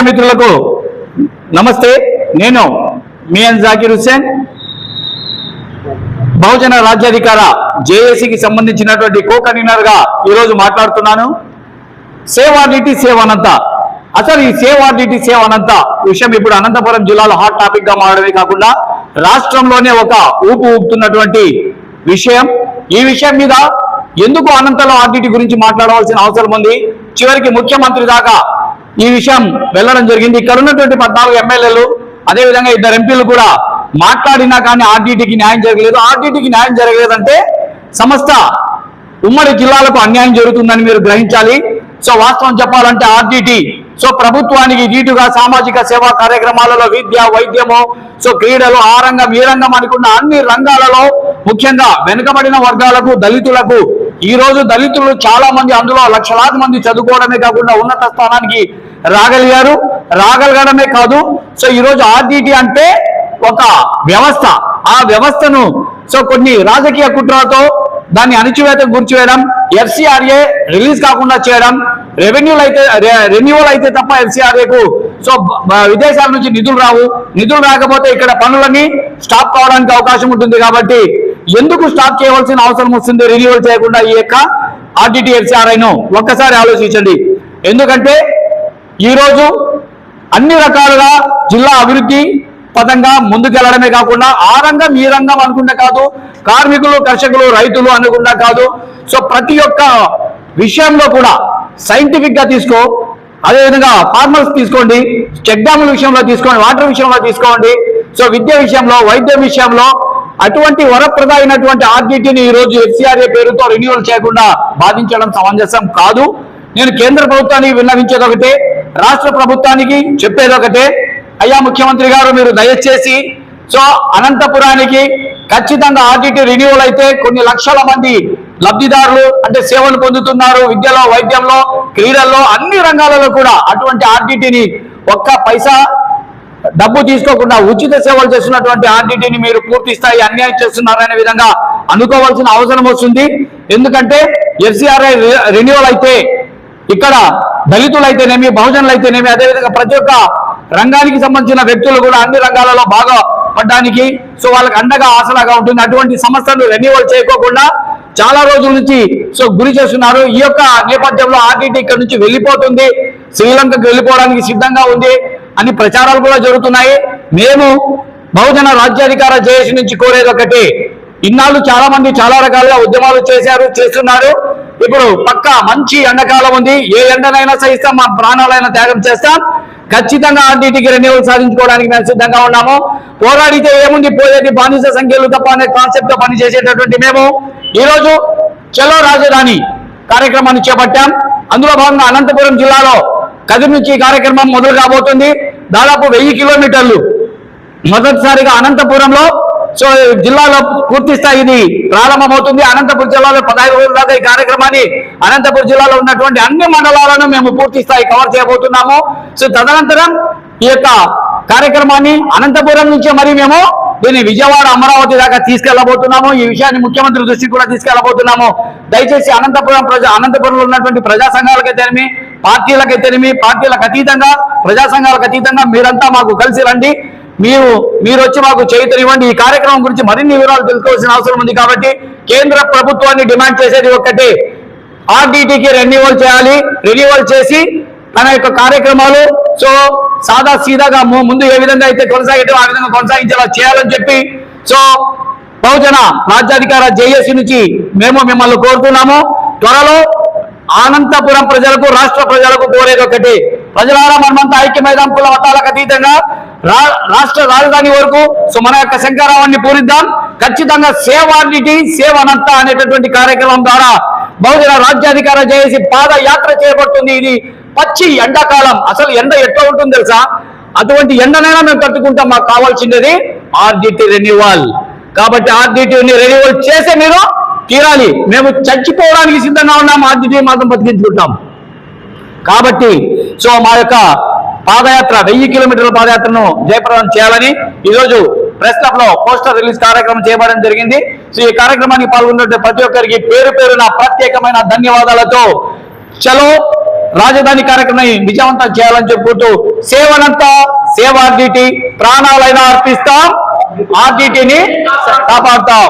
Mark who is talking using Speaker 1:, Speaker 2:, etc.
Speaker 1: మిత్రులకు నమస్తే. నేను మియాన్ జాకిర్ హుస్సేన్, బహుజన రాజ్యాధికార జేఏసీకి సంబంధించినటువంటి కో కన్వీనర్ గా ఈరోజు మాట్లాడుతున్నాను. సేవ్ ఆర్డిటి సేవ్ అనంత. అసలు ఈ సేవ్ ఆర్డిటి సేవ్ అనంత విషయం ఇప్పుడు అనంతపురం జిల్లాలో హాట్ టాపిక్ గా మారడమే కాకుండా రాష్ట్రంలోనే ఒక ఊపుతున్నటువంటి విషయం. ఈ విషయం మీద ఎందుకు అనంతలో ఆర్డిటి గురించి మాట్లాడవలసిన అవసరం ఉంది, చివరికి ముఖ్యమంత్రి దాకా ఈ విషయం వెళ్ళడం జరిగింది. ఇక్కడ ఉన్నటువంటి 14 ఎమ్మెల్యేలు, అదేవిధంగా 2 ఎంపీలు కూడా మాట్లాడినా కానీ ఆర్డిటికి న్యాయం జరగలేదు. ఆర్డిటికి న్యాయం జరగలేదంటే సమస్త ఉమ్మడి జిల్లాలకు అన్యాయం జరుగుతుందని మీరు గ్రహించాలి. సో వాస్తవం చెప్పాలంటే ఆర్డిటి ప్రభుత్వానికి దీటుగా సామాజిక సేవా కార్యక్రమాలలో విద్య, వైద్యము, క్రీడలు, ఆ రంగం ఈ రంగం అనుకున్న అన్ని రంగాలలో ముఖ్యంగా వెనుకబడిన వర్గాలకు, దళితులకు ఈ రోజు దళితులు చాలా మంది, అందులో లక్షలాది మంది చదువుకోవడమే కాకుండా ఉన్నత స్థానానికి రాగలగడమే కాదు. ఈ రోజు ఆర్డిటి అంటే ఒక వ్యవస్థ. ఆ వ్యవస్థను కొన్ని రాజకీయ కుట్రలతో దాన్ని అణిచివేతకు గురిచేయడం, FCRA రిలీజ్ కాకుండా చేయడం, రెన్యువల్ అయితే తప్ప FCRAకు విదేశాల నుంచి నిధులు రాకపోతే ఇక్కడ పనులన్నీ స్టాప్ కావడానికి అవకాశం ఉంటుంది. కాబట్టి ఎందుకు స్టాప్ చేయవలసిన అవసరం వస్తుంది రెన్యువల్ చేయకుండా ఈ యొక్క ఆర్డిటి FCRAను ఒక్కసారి ఆలోచించండి. ఎందుకంటే ఈరోజు అన్ని రకాలుగా జిల్లా అభివృద్ధి పదంగా ముందుకెళ్లడమే కాకుండా ఆ రంగం ఈ రంగం అనుకుండా కాదు, కార్మికులు, కర్షకులు, రైతులు అనుకుండా కాదు, ప్రతి ఒక్క విషయంలో కూడా సైంటిఫిక్ గా తీసుకో, అదేవిధంగా ఫార్మర్స్ తీసుకోండి, చెక్ డ్యాముల విషయంలో తీసుకోండి, వాటర్ విషయంలో తీసుకోండి, విద్య విషయంలో, వైద్యం విషయంలో అటువంటి వరప్రదాయమైనటువంటి ఆర్డిటిని ఈ రోజు FCRA పేరుతో రెన్యువల్ చేయకుండా బాధించడం సమంజసం కాదు. నేను కేంద్ర ప్రభుత్వానికి విన్నవించేది ఒకటే, రాష్ట్ర ప్రభుత్వానికి చెప్పేది ఒకటే. అయ్యా ముఖ్యమంత్రి గారు, మీరు దయచేసి అనంతపురానికి ఖచ్చితంగా ఆర్డిటి రెన్యువల్ అయితే కొన్ని లక్షల మంది లబ్ధిదారులు అంటే సేవలు పొందుతున్నారు. విద్యలో, వైద్యంలో, క్రీడల్లో, అన్ని రంగాలలో కూడా అటువంటి ఆర్డిటిని ఒక్క పైసా డబ్బు తీసుకోకుండా ఉచిత సేవలు చేస్తున్నటువంటి ఆర్డిటిని మీరు పూర్తి స్థాయి అన్యాయం చేస్తున్నారనే విధంగా అనుకోవాల్సిన అవసరం వస్తుంది. ఎందుకంటే FCRA రెన్యువల్ అయితే ఇక్కడ దళితులైతేనేమి, బహుజనులైతేనేమి, అదేవిధంగా ప్రతి ఒక్క రంగానికి సంబంధించిన వ్యక్తులు కూడా అన్ని రంగాలలో బాగా పడ్డానికి వాళ్ళకి అండగా ఆసరాగా ఉంటుంది. అటువంటి సంస్థలు రెన్యువల్ చేయకోకుండా చాలా రోజుల నుంచి గురి చేస్తున్నారు. ఈ యొక్క నేపథ్యంలో ఆర్డిటి ఇక్కడ నుంచి వెళ్ళిపోతుంది, శ్రీలంకకు వెళ్ళిపోవడానికి సిద్ధంగా ఉంది అని ప్రచారాలు కూడా జరుగుతున్నాయి. మేము బహుజన రాజ్యాధికార జేఏసీ నుంచి కోరేది ఒకటి, ఇన్నాళ్ళు చాలా మంది చాలా రకాలుగా ఉద్యమాలు చేస్తున్నారు. ఇప్పుడు పక్క మంచి ఎండాకాలం ఉంది, ఏ ఎండనైనా సహిస్తాం, మా ప్రాణాలైనా త్యాగం చేస్తాం. ఖచ్చితంగా ఆర్డిటికి రెన్యువల్ సాధించుకోవడానికి మేము సిద్ధంగా ఉన్నాము. పోరాడితే ఏముంది, పోయేది బానిస సంఖ్యలు తప్ప అనే కాన్సెప్ట్ తో పనిచేసేటటువంటి మేము ఈరోజు చలో రాజధాని కార్యక్రమాన్ని చేపట్టాం. అందులో భాగంగా అనంతపురం జిల్లాలో కదిరి నుంచి ఈ కార్యక్రమం మొదలు కాబోతుంది. దాదాపు 1000 కిలోమీటర్లు మొదటిసారిగా అనంతపురంలో జిల్లాలో పూర్తి స్థాయి ఇది ప్రారంభమవుతుంది. అనంతపురం జిల్లాలో 15 రోజుల దాకా ఈ కార్యక్రమాన్ని అనంతపురం జిల్లాలో ఉన్నటువంటి అన్ని మండలాలను మేము పూర్తి స్థాయి కవర్ చేయబోతున్నాము. తదనంతరం ఈ యొక్క కార్యక్రమాన్ని అనంతపురం నుంచే మరి మేము దీన్ని విజయవాడ, అమరావతి దాకా తీసుకెళ్లబోతున్నాము. ఈ విషయాన్ని ముఖ్యమంత్రి దృష్టికి కూడా తీసుకెళ్లబోతున్నాము. దయచేసి అనంతపురంలో ఉన్నటువంటి ప్రజా సంఘాలకైతేనేమి, పార్టీలకైతేనేమి, పార్టీలకు అతీతంగా, ప్రజా సంఘాలకు అతీతంగా మీరంతా మాకు కలిసి రండి. మీరు వచ్చి మాకు చేయుతనివ్వండి. ఈ కార్యక్రమం గురించి మరిన్ని వివరాలు తెలుసుకోవాల్సిన అవసరం ఉంది. కాబట్టి కేంద్ర ప్రభుత్వాన్ని డిమాండ్ చేసేది ఒక్కటే, ఆర్డిటికి రెన్యువల్ చేయాలి. రెన్యువల్ చేసి తన యొక్క కార్యక్రమాలు సాదా సీదాగా ముందు ఏ విధంగా అయితే కొనసాగటం ఆ విధంగా కొనసాగించేలా చేయాలని చెప్పి బహుజన రాజ్యాధికార జేఏసీ నుంచి మేము మిమ్మల్ని కోరుతున్నాము. త్వరలో అనంతపురం ప్రజలకు, రాష్ట్ర ప్రజలకు కోరేది ఒకటి, ప్రజలారా మనమంతా ఐక్యమైదాం, కుల మతాలకు అతీతంగా రాష్ట్ర రాజధాని వరకు మన యొక్క శంకరావాన్ని పూరిద్దాం. ఖచ్చితంగా సేవ్ ఆర్డిటి సేవ్ అనంత అనేటటువంటి కార్యక్రమం ద్వారా బహుజన రాజ్యాధికార జేఏసీ పాదయాత్ర చేయబడుతుంది. ఇది పచ్చి ఎండాకాలం, అసలు ఎండ ఎట్లా ఉంటుంది తెలుసా? అటువంటి ఎండనైనా మేము తట్టుకుంటాం. మాకు కావాల్సింది ఆర్డిటి రెన్యువల్. కాబట్టి ఆర్డిటిని రెన్యువల్ చేసే మీరు తీరాలి. మేము చచ్చిపోవడానికి సిద్ధంగా ఉన్నాం, ఆర్డిటి మాత్రం బతికించుకుంటాం. కాబట్టి మా యొక్క పాదయాత్ర 1000 కిలోమీటర్ల పాదయాత్రను జయప్రదం చేయాలని ఈరోజు ప్రెస్ క్లబ్ లో పోస్టర్ రిలీజ్ కార్యక్రమం చేయబడడం జరిగింది. సో ఈ కార్యక్రమానికి పాల్గొన్న ప్రతి ఒక్కరికి పేరు పేరున ప్రత్యేకమైన ధన్యవాదాలతో చలో రాజధాని కార్యక్రమాన్ని విజయవంతం చేయాలని చెప్పుకుంటూ సేవనంతా సేవ ఆర్డిటి, ప్రాణాలైనా అర్పిస్తాం, ఆర్డిటిని కాపాడుతాం.